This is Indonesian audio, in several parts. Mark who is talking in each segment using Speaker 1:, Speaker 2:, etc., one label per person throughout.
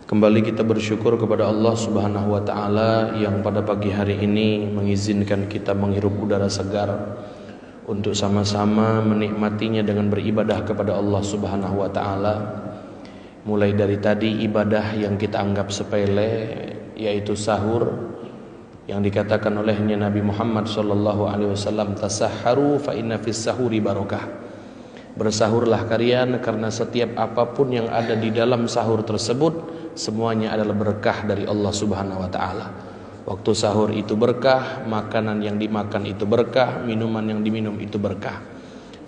Speaker 1: Kembali kita bersyukur kepada Allah Subhanahu wa taala yang pada pagi hari ini mengizinkan kita menghirup udara segar untuk sama-sama menikmatinya dengan beribadah kepada Allah Subhanahu wa taala. Mulai dari tadi ibadah yang kita anggap sepele, yaitu sahur, yang dikatakan olehnya Nabi Muhammad sallallahu alaihi wasallam, tasahharu fa inna fis sahuri barakah. Bersahurlah kalian karena setiap apapun yang ada di dalam sahur tersebut semuanya adalah berkah dari Allah Subhanahu wa taala. Waktu sahur itu berkah, makanan yang dimakan itu berkah, minuman yang diminum itu berkah.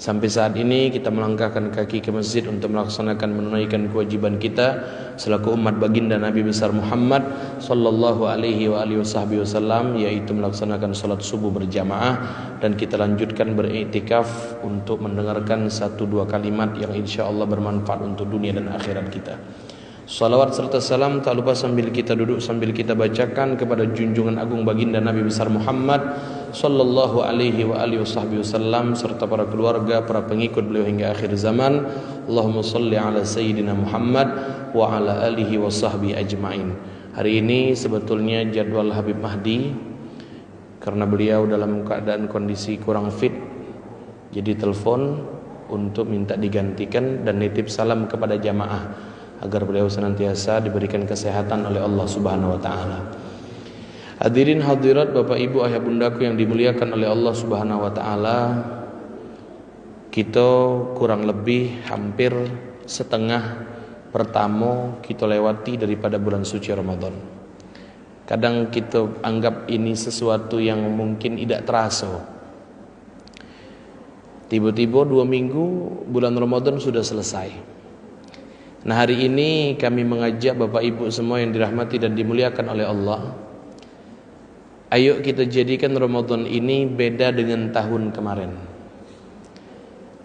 Speaker 1: Sampai saat ini kita melangkahkan kaki ke masjid untuk melaksanakan menunaikan kewajiban kita selaku umat baginda Nabi besar Muhammad sallallahu alaihi wasallam, yaitu melaksanakan salat subuh berjamaah, dan kita lanjutkan beriktikaf untuk mendengarkan 1-2 kalimat yang insyaallah bermanfaat untuk dunia dan akhirat kita. Salawat serta salam tak lupa sambil kita duduk sambil kita bacakan kepada junjungan agung baginda Nabi besar Muhammad sallallahu alaihi wasallam serta para keluarga, para pengikut beliau hingga akhir zaman. Allahumma salli ala sayyidina Muhammad wa ala alihi wa sahbihi ajma'in. Hari ini sebetulnya jadwal Habib Mahdi, karena beliau dalam keadaan kondisi kurang fit, jadi telepon untuk minta digantikan dan nitip salam kepada jamaah agar beliau senantiasa diberikan kesehatan oleh Allah Subhanahu wa taala. Hadirin hadirat, Bapak Ibu, ayah bundaku yang dimuliakan oleh Allah Subhanahu wa taala, kita kurang lebih hampir setengah pertama kita lewati daripada bulan suci Ramadan. Kadang kita anggap ini sesuatu yang mungkin tidak terasa. Tiba-tiba 2 minggu bulan Ramadan sudah selesai. Nah, hari ini kami mengajak Bapak Ibu semua yang dirahmati dan dimuliakan oleh Allah, ayo kita jadikan Ramadan ini beda dengan tahun kemarin.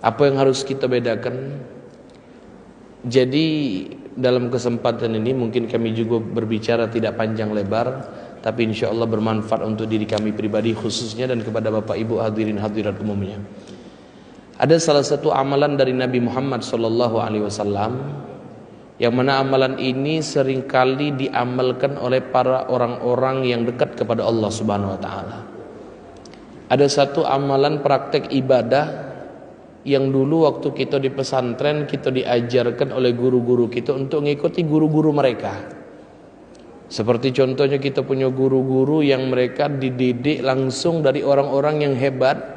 Speaker 1: Apa yang harus kita bedakan? Jadi dalam kesempatan ini mungkin kami juga berbicara tidak panjang lebar, tapi insya Allah bermanfaat untuk diri kami pribadi khususnya dan kepada Bapak Ibu hadirin hadirat umumnya. Ada salah satu amalan dari Nabi Muhammad sallallahu alaihi wasallam yang mana amalan ini seringkali diamalkan oleh para orang-orang yang dekat kepada Allah Subhanahu wa taala. Ada satu amalan praktek ibadah yang dulu waktu kita di pesantren kita diajarkan oleh guru-guru kita untuk mengikuti guru-guru mereka. Seperti contohnya kita punya guru-guru yang mereka dididik langsung dari orang-orang yang hebat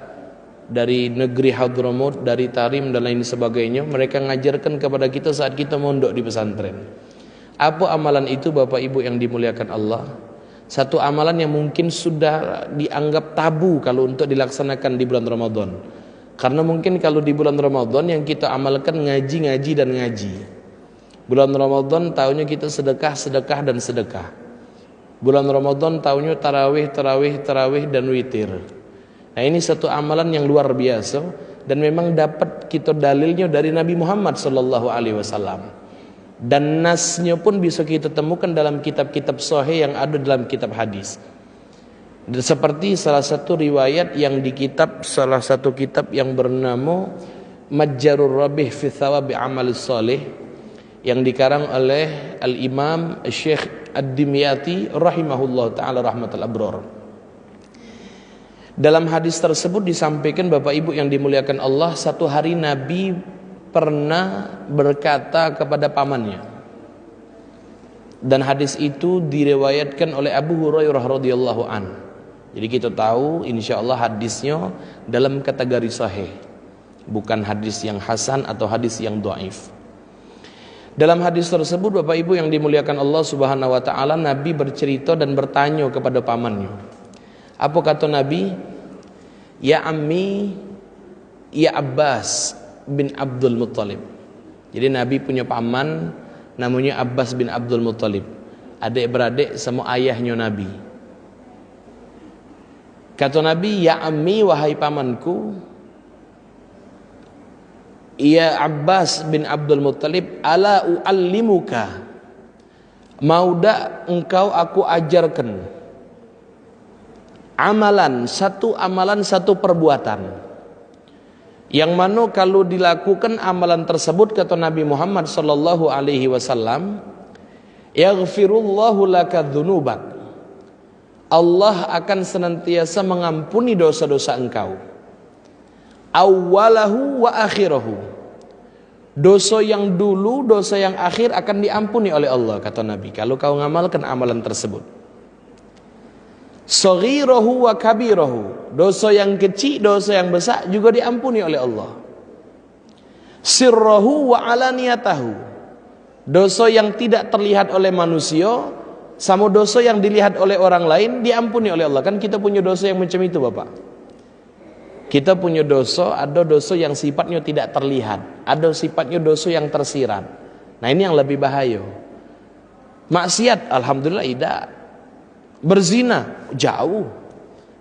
Speaker 1: dari negeri Hadramut, dari Tarim dan lain sebagainya. Mereka ngajarkan kepada kita saat kita mondok di pesantren. Apa amalan itu Bapak Ibu yang dimuliakan Allah? Satu amalan yang mungkin sudah dianggap tabu kalau untuk dilaksanakan di bulan Ramadan. Karena mungkin kalau di bulan Ramadan yang kita amalkan ngaji dan ngaji. Bulan Ramadan tahunya kita sedekah dan sedekah. Bulan Ramadan tahunya tarawih dan witir. Nah, ini satu amalan yang luar biasa dan memang dapat kita dalilnya dari Nabi Muhammad sallallahu alaihi wasallam. Dan nasnya pun bisa kita temukan dalam kitab-kitab sahih yang ada dalam kitab hadis. Dan seperti salah satu riwayat yang di salah satu kitab yang bernama Majjarur Rabih fi Thawabi Amalis Salih yang dikarang oleh Al-Imam Syekh Ad-Dimyati rahimahullah ta'ala rahmatul abrar. Dalam hadis tersebut disampaikan Bapak Ibu yang dimuliakan Allah, satu hari Nabi pernah berkata kepada pamannya. Dan hadis itu diriwayatkan oleh Abu Hurairah radhiyallahu an. Jadi kita tahu insyaallah hadisnya dalam kategori sahih, bukan hadis yang hasan atau hadis yang dhaif. Dalam hadis tersebut Bapak Ibu yang dimuliakan Allah Subhanahu wa taala, Nabi bercerita dan bertanya kepada pamannya. Apa kata Nabi? Ya ammi, ya Abbas bin Abdul Muttalib. Jadi Nabi punya paman namanya Abbas bin Abdul Muttalib, adik-beradik sama ayahnya Nabi. Kata Nabi, ya ammi, wahai pamanku, ya Abbas bin Abdul Muttalib, ala uallimuka, mau dak engkau aku ajarkan amalan, satu perbuatan yang mana kalau dilakukan amalan tersebut, kata Nabi Muhammad sallallahu alaihi wasallam, yaghfirullahu laka dzunubak. Allah akan senantiasa mengampuni dosa-dosa engkau. Awwalahu wa akhirahu. Dosa yang dulu, dosa yang akhir akan diampuni oleh Allah, kata Nabi, kalau kau ngamalkan amalan tersebut. Saghirahu wa kabirahu. Dosa yang kecil, dosa yang besar juga diampuni oleh Allah. Sirrahu wa alaniyatahu. Dosa yang tidak terlihat oleh manusia sama dosa yang dilihat oleh orang lain diampuni oleh Allah. Kan kita punya dosa yang macam itu, Bapak. Kita punya dosa, ada dosa yang sifatnya tidak terlihat, ada sifatnya dosa yang tersirat. Nah, ini yang lebih bahaya. Maksiat, alhamdulillah tidak. Berzina, jauh.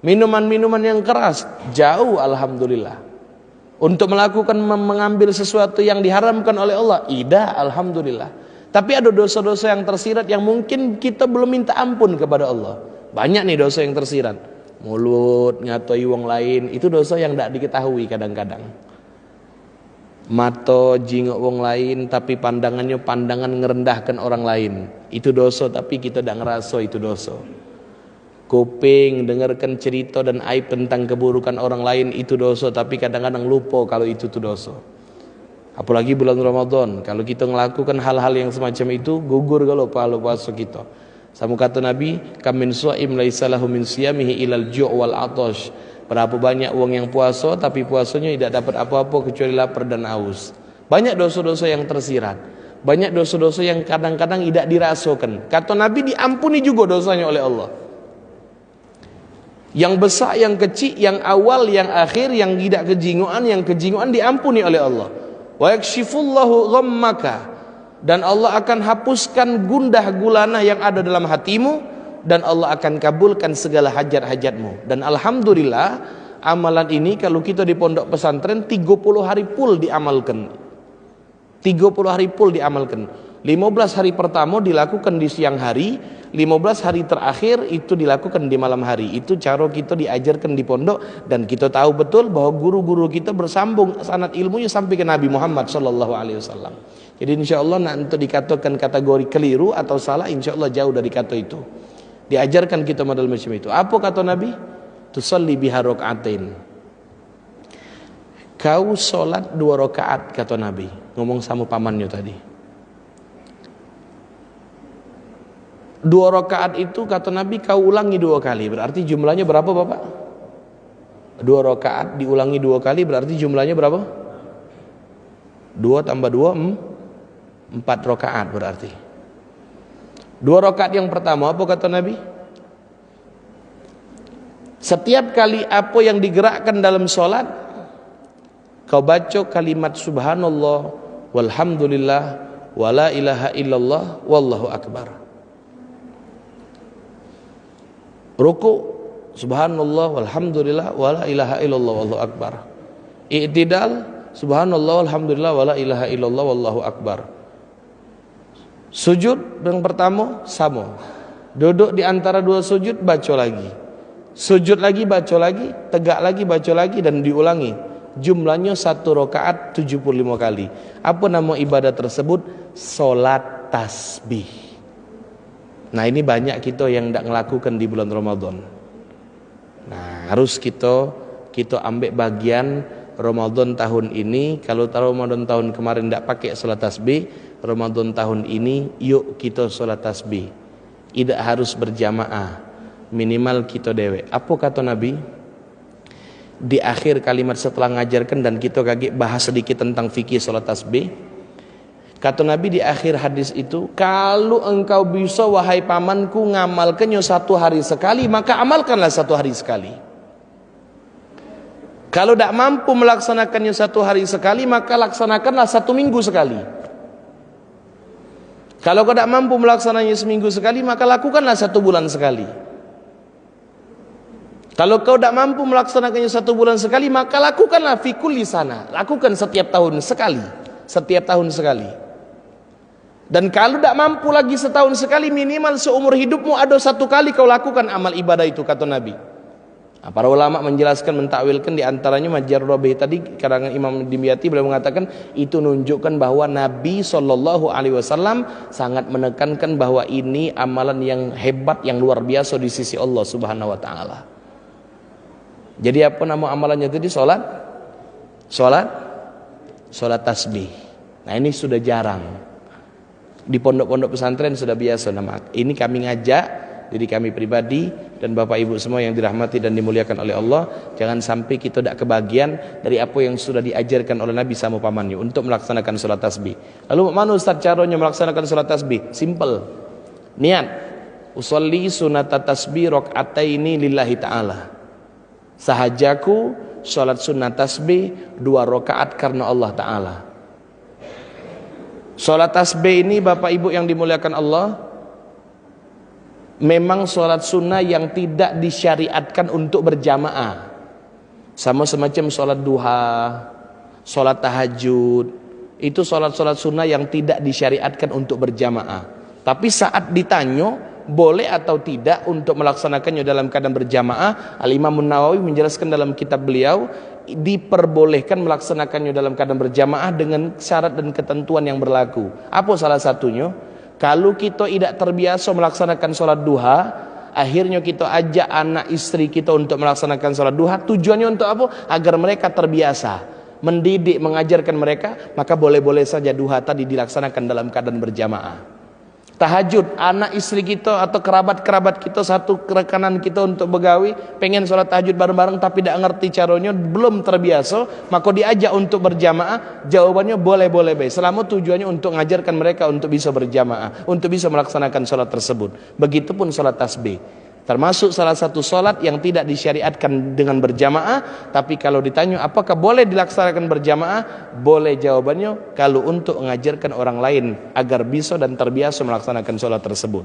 Speaker 1: Minuman-minuman yang keras, jauh, alhamdulillah. Untuk melakukan mengambil sesuatu yang diharamkan oleh Allah, tidak, alhamdulillah. Tapi ada dosa-dosa yang tersirat yang mungkin kita belum minta ampun kepada Allah. Banyak nih dosa yang tersirat. Mulut ngatoi wong lain, itu dosa yang tidak diketahui kadang-kadang. Mata jingok wong lain tapi pandangannya pandangan ngerendahkan orang lain, itu dosa tapi kita tidak ngerasa itu dosa. Kuping dengarkan cerita dan aib tentang keburukan orang lain, itu dosa tapi kadang-kadang lupa kalau itu dosa. Apalagi bulan Ramadan, kalau kita melakukan hal-hal yang semacam itu, gugur kalau pahala puasa kita. Sama kata Nabi, kam min shaim laisa lahu min siyamihi ilal ju' wal 'atash. Berapa banyak orang yang puasa tapi puasanya tidak dapat apa-apa kecuali lapar dan haus. Banyak dosa-dosa yang tersirat. Banyak dosa-dosa yang kadang-kadang tidak dirasakan. Kata Nabi, diampuni juga dosanya oleh Allah. Yang besar, yang kecil, yang awal, yang akhir, yang tidak kejinguan, yang kejinguan diampuni oleh Allah. Wa yakshifullahu ghammaka. Dan Allah akan hapuskan gundah gulana yang ada dalam hatimu, dan Allah akan kabulkan segala hajat-hajatmu. Dan alhamdulillah, amalan ini kalau kita di pondok pesantren 30 hari full diamalkan. 30 hari full diamalkan. 15 hari pertama dilakukan di siang hari, 15 hari terakhir itu dilakukan di malam hari. Itu cara kita diajarkan di pondok, dan kita tahu betul bahwa guru-guru kita bersambung sanad ilmunya sampai ke Nabi Muhammad SAW. Jadi insya Allah nak untuk dikatakan kategori keliru atau salah, insya Allah jauh dari kata itu. Diajarkan kita model macam itu. Apa kata Nabi? Tusalli biha raka'atain. Kau solat 2 rakaat, kata Nabi. Ngomong sama pamannya tadi. 2 rakaat itu kata Nabi kau ulangi 2 kali. Berarti jumlahnya berapa, Bapak? 2 rakaat diulangi 2 kali berarti jumlahnya berapa? 2 tambah 2 4 rakaat berarti. 2 rakaat yang pertama apa kata Nabi? Setiap kali apa yang digerakkan dalam solat, kau baca kalimat subhanallah walhamdulillah wala ilaha illallah wallahu akbar. Ruku subhanallah walhamdulillah wala ilaha illallah wallahu akbar. I'tidal subhanallah walhamdulillah wala ilaha illallah wallahu akbar. Sujud yang pertama sama. Duduk di antara 2 sujud baca lagi. Sujud lagi baca lagi, tegak lagi baca lagi, dan diulangi. Jumlahnya 1 rakaat 75 kali. Apa nama ibadah tersebut? Salat tasbih. Nah, ini banyak kita yang tidak melakukan di bulan Ramadan. Nah, harus kita ambil bagian Ramadan tahun ini. Kalau Ramadan tahun kemarin tidak pakai salat tasbih, Ramadan tahun ini yuk kita salat tasbih. Tidak harus berjamaah, minimal kita dewe. Apa kata Nabi? Di akhir kalimat setelah ngajarkan dan kita kaget bahas sedikit tentang fikih salat tasbih. Kata Nabi di akhir hadis itu, kalau engkau bisa wahai pamanku ngamalkannya 1 hari sekali, maka amalkanlah 1 hari sekali. Kalau tidak mampu melaksanakannya 1 hari sekali, maka laksanakanlah 1 minggu sekali. Kalau kau tidak mampu melaksananya seminggu sekali, maka lakukanlah 1 bulan sekali. Kalau kau tidak mampu melaksanakannya 1 bulan sekali, maka lakukanlah fi kulli sana. Lakukan setiap tahun sekali. Setiap tahun sekali. Dan kalau tidak mampu lagi setahun sekali, minimal seumur hidupmu ada 1 kali kau lakukan amal ibadah itu, kata Nabi. Nah, para ulama menjelaskan, mentakwilkan, di antaranya Majrur Rabi tadi karangan Imam Dimyati, beliau mengatakan itu menunjukkan bahwa Nabi Shallallahu Alaihi Wasallam sangat menekankan bahwa ini amalan yang hebat, yang luar biasa di sisi Allah Subhanahu Wa Taala. Jadi apa nama amalannya tadi? Sholat tasbih. Nah ini sudah jarang. Di pondok-pondok pesantren sudah biasa nama. Ini kami ngajak diri kami pribadi dan Bapak Ibu semua yang dirahmati dan dimuliakan oleh Allah, jangan sampai kita tidak kebagian dari apa yang sudah diajarkan oleh Nabi sama pamannya untuk melaksanakan sholat tasbih. Lalu mana Ustaz caranya melaksanakan sholat tasbih? Simple. Niat. Usolli sunata tasbih rakaataini lillahi ta'ala. Sahajaku sholat sunat tasbih 2 rakaat karena Allah Ta'ala. Sholat tasbih ini Bapak Ibu yang dimuliakan Allah, memang sholat sunnah yang tidak disyariatkan untuk berjamaah. Sama semacam sholat duha, sholat tahajud, itu sholat-sholat sunnah yang tidak disyariatkan untuk berjamaah. Tapi saat ditanya boleh atau tidak untuk melaksanakannya dalam keadaan berjamaah, Al-Imam Nawawi menjelaskan dalam kitab beliau, diperbolehkan melaksanakannya dalam keadaan berjamaah dengan syarat dan ketentuan yang berlaku. Apa salah satunya? Kalau kita tidak terbiasa melaksanakan sholat duha, akhirnya kita ajak anak istri kita untuk melaksanakan sholat duha, tujuannya untuk apa? Agar mereka terbiasa, mendidik, mengajarkan mereka, maka boleh-boleh saja duha tadi dilaksanakan dalam keadaan berjamaah. Tahajud, anak istri kita atau kerabat-kerabat kita, satu rekanan kita untuk begawi, pengen sholat tahajud bareng-bareng tapi tidak ngerti caranya, belum terbiasa, maka diajak untuk berjamaah. Jawabannya boleh-boleh baik, selama tujuannya untuk mengajarkan mereka untuk bisa berjamaah, untuk bisa melaksanakan sholat tersebut. Begitupun sholat tasbih, termasuk salah satu sholat yang tidak disyariatkan dengan berjamaah. Tapi kalau ditanya apakah boleh dilaksanakan berjamaah, boleh jawabannya kalau untuk mengajarkan orang lain agar bisa dan terbiasa melaksanakan sholat tersebut.